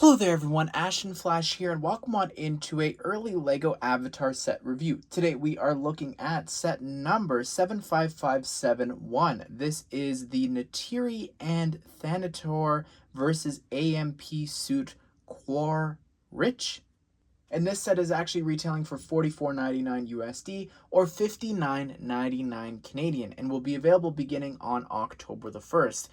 Hello there everyone, Ashnflash here, and welcome on into a early LEGO Avatar set review. Today we are looking at set number 75571. This is the Neytiri and Thanator versus AMP Suit Quaritch. And this set is actually retailing for $44.99 USD or $59.99 Canadian and will be available beginning on October the 1st.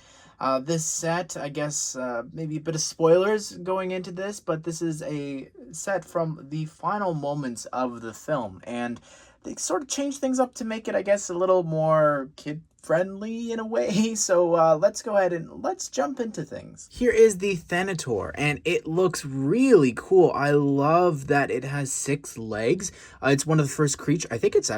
This set, I guess, maybe a bit of spoilers going into this, but this is a set from the final moments of the film, and they sort of changed things up to make it, I guess, a little more kid-friendly in a way. So let's go ahead and let's jump into things. Here is the Thanator, and it looks really cool. I love that it has 6 legs. It's one of the first creatures. I think it's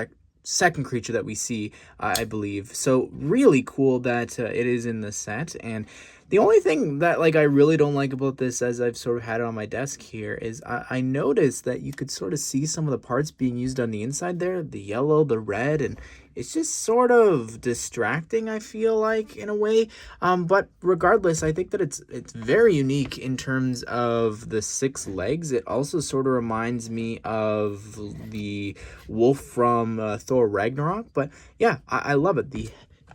second creature that we see, I believe. So really cool that it is in the set. And the only thing that I really don't like about this, as I've sort of had it on my desk here, is I noticed that you could sort of see some of the parts being used on the inside there, the yellow, the red, and it's just sort of distracting, I feel like, in a way. But regardless, I think that it's very unique in terms of the 6 legs. It also sort of reminds me of the wolf from Thor Ragnarok. But yeah, I love it.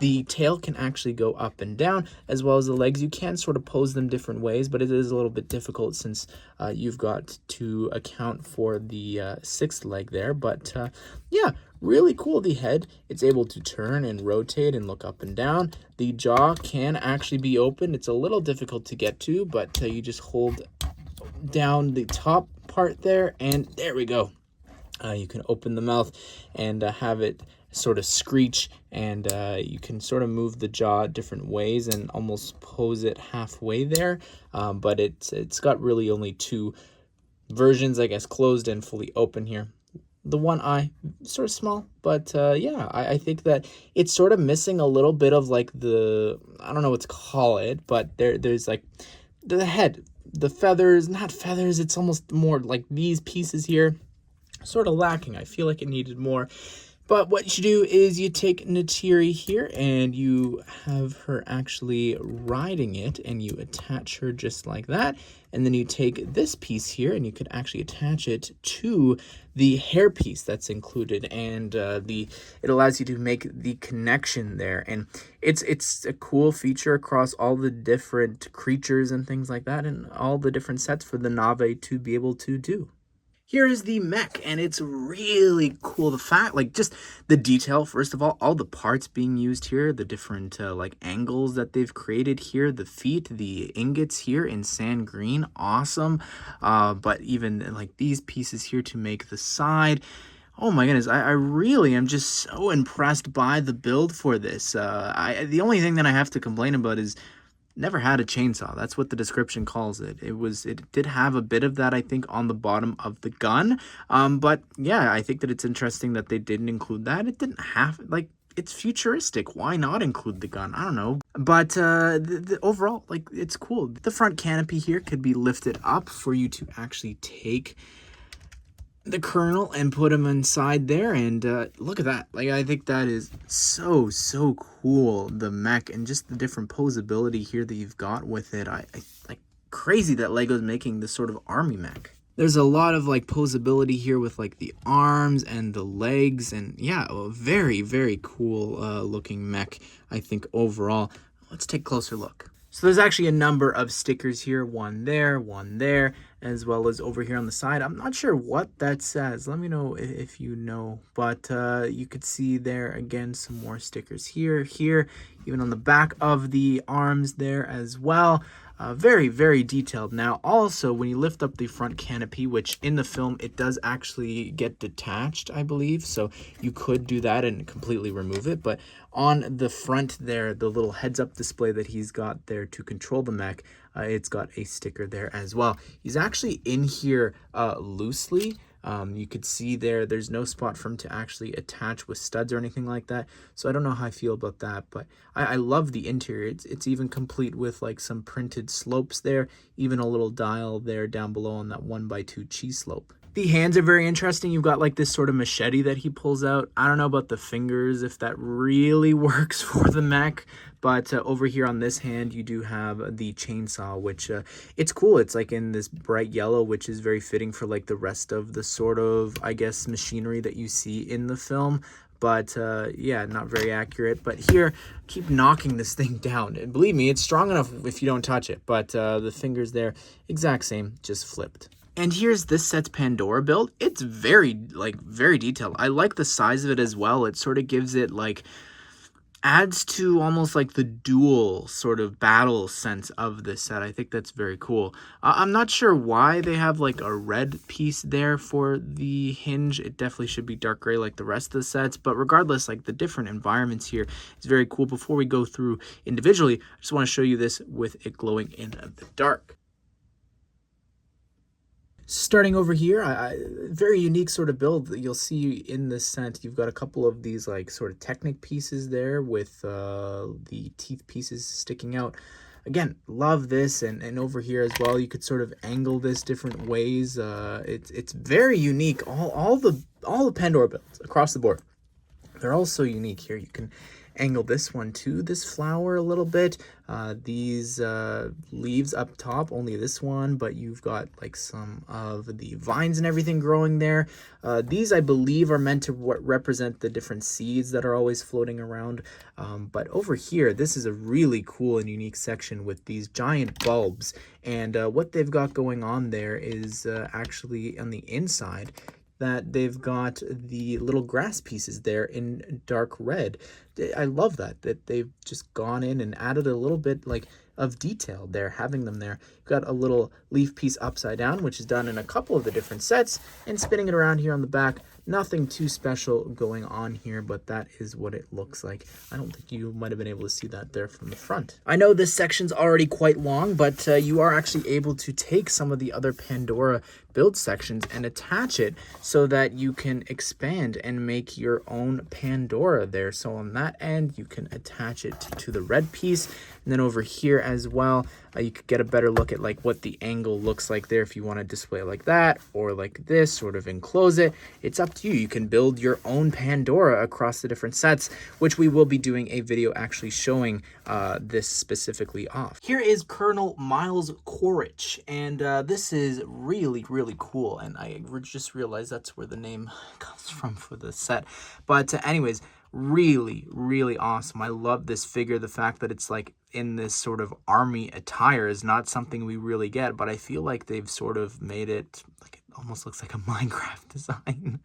The tail can actually go up and down, as well as the legs. You can sort of pose them different ways, but it is a little bit difficult since you've got to account for the 6th leg there. But yeah, really cool. The head, it's able to turn and rotate and look up and down. The jaw can actually be open. It's a little difficult to get to, but you just hold down the top part there, and there we go. You can open the mouth and have it sort of screech, and you can sort of move the jaw different ways and almost pose it halfway there. But it's got really only 2 versions, I guess, closed and fully open here. The one eye, sort of small, but yeah, I think that it's sort of missing a little bit of I don't know what to call it, but there's the head, the feathers, not feathers, it's almost more like these pieces here, sort of lacking. I feel like it needed more. But what you do is you take Neytiri here and you have her actually riding it, and you attach her just like that. And then you take this piece here and you could actually attach it to the hair piece that's included, and it allows you to make the connection there. And it's a cool feature across all the different creatures and things like that, and all the different sets for the Na'vi to be able to do. Here is the mech, and it's really cool. The fact, just the detail, first of all the parts being used here, the different, angles that they've created here, the feet, the ingots here in sand green, awesome. But even, these pieces here to make the side. Oh my goodness, I really am just so impressed by the build for this. The only thing that I have to complain about is never had a chainsaw. That's what the description calls it. It did have a bit of that, I think, on the bottom of the gun. But yeah, I think that it's interesting that they didn't include that. It didn't have, it's futuristic. Why not include the gun? I don't know. But the overall, it's cool. The front canopy here could be lifted up for you to actually take the kernel and put them inside there, and look at that. I think that is so cool, the mech, and just the different posability here that you've got with it. I crazy that Lego's making this sort of army mech. There's a lot of posability here with the arms and the legs, and yeah, a very cool looking mech, I think, overall. Let's take a closer look. So there's actually a number of stickers here, one there, as well as over here on the side. I'm not sure what that says. Let me know if you know. But you could see there, again, some more stickers here, even on the back of the arms there as well. Very detailed. Now, also, when you lift up the front canopy, which in the film, it does actually get detached, I believe. So you could do that and completely remove it. But on the front there, the little heads-up display that he's got there to control the mech, it's got a sticker there as well. He's actually in here loosely. You could see there's no spot for him to actually attach with studs or anything like that. So I don't know how I feel about that, but I love the interior. It's even complete with some printed slopes there, even a little dial there down below on that 1x2 cheese slope. The hands are very interesting. You've got like this sort of machete that he pulls out. I don't know about the fingers, if that really works for the mech, but over here on this hand, you do have the chainsaw, which it's cool. It's like in this bright yellow, which is very fitting for like the rest of the sort of, I guess, machinery that you see in the film. But yeah, not very accurate. But here, keep knocking this thing down. And believe me, it's strong enough if you don't touch it. But the fingers there, exact same, just flipped. And here's this set's Pandora build. It's very detailed. I like the size of it as well. It sort of gives it like, adds to almost like the dual sort of battle sense of this set. I think that's very cool. I'm not sure why they have like a red piece there for the hinge. It definitely should be dark gray like the rest of the sets, but regardless, like the different environments here is very cool. Before we go through individually, I just want to show you this with it glowing in the dark. Starting over here, very unique sort of build that you'll see in this set. You've got a couple of these like sort of Technic pieces there with the teeth pieces sticking out. Again, love this, and over here as well, you could sort of angle this different ways. It's very unique. All the Pandora builds across the board, they're all so unique. Here you can angle this one to this flower a little bit. These leaves up top, only this one, but you've got like some of the vines and everything growing there. These I believe are meant to represent the different seeds that are always floating around. But over here, this is a really cool and unique section with these giant bulbs. And what they've got going on there is actually on the inside, that they've got the little grass pieces there in dark red. I love that they've just gone in and added a little bit like of detail there, having them there. You've got a little leaf piece upside down, which is done in a couple of the different sets, and spinning it around here on the back. Nothing too special going on here, but that is what it looks like. I don't think you might have been able to see that there from the front. I know this section's already quite long, but you are actually able to take some of the other Pandora build sections and attach it so that you can expand and make your own Pandora there. So on that end, you can attach it to the red piece. And then over here as well, you could get a better look at like what the angle looks like there if you want to display it like that or like this, sort of enclose it. It's up to you. You can build your own Pandora across the different sets, which we will be doing a video actually showing this specifically off. Here is Colonel Miles Quaritch, and this is really cool, and I just realized that's where the name comes from for the set. But anyways, really awesome. I love this figure. The fact that it's like in this sort of army attire is not something we really get, but I feel like they've sort of made it like, it almost looks like a Minecraft design.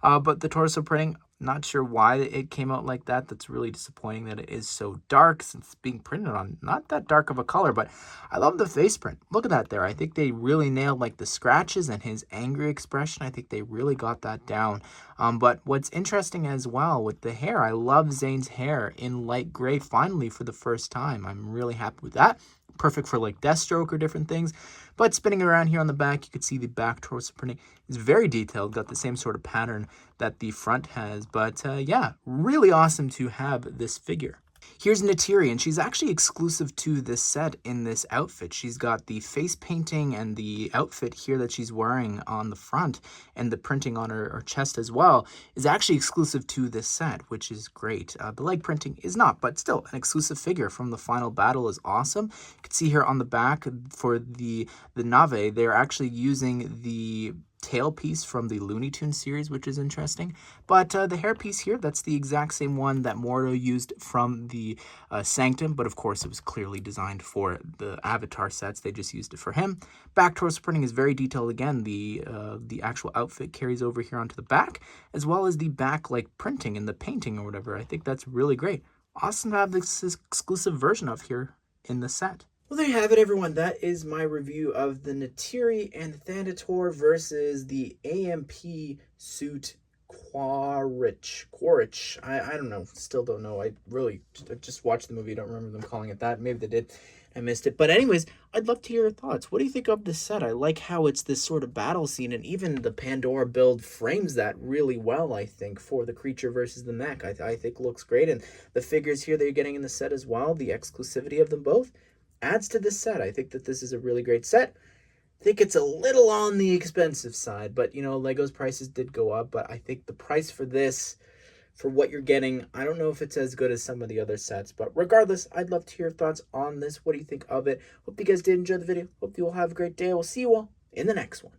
But the torso printing, not sure why it came out like that. That's really disappointing that it is so dark since it's being printed on not that dark of a color, but I love the face print. Look at that there. I think they really nailed like the scratches and his angry expression. I think they really got that down. But what's interesting as well with the hair, I love Zane's hair in light gray finally for the first time. I'm really happy with that. Perfect for like Deathstroke or different things. But spinning around here on the back, you can see the back torso printing is very detailed, got the same sort of pattern that the front has. But yeah, really awesome to have this figure. Here's Neytiri, and she's actually exclusive to this set in this outfit. She's got the face painting and the outfit here that she's wearing on the front, and the printing on her chest as well is actually exclusive to this set, which is great. The leg printing is not, but still an exclusive figure from the final battle is awesome. You can see here on the back for the Nave, they're actually using the tail piece from the Looney Tunes series, which is interesting. But the hair piece here, that's the exact same one that Mordo used from the Sanctum, but of course it was clearly designed for the Avatar sets. They just used it for him. Back torso printing is very detailed again. The actual outfit carries over here onto the back, as well as the back like printing and the painting or whatever. I think that's really great. Awesome to have this exclusive version of here in the set. Well, there you have it, everyone. That is my review of the Neytiri and Thanator versus the AMP Suit Quaritch. I don't know. Still don't know. I just watched the movie. Don't remember them calling it that. Maybe they did. I missed it. But anyways, I'd love to hear your thoughts. What do you think of this set? I like how it's this sort of battle scene, and even the Pandora build frames that really well, I think, for the creature versus the mech. I think looks great. And the figures here that you're getting in the set as well, the exclusivity of them both, adds to this set. I think that this is a really great set. think it's a little on the expensive side, but you know, Lego's prices did go up, but I think the price for this, for what you're getting, I don't know if it's as good as some of the other sets, but regardless, I'd love to hear your thoughts on this. What do you think of it? Hope you guys did enjoy the video. Hope you all have a great day. We'll see you all in the next one.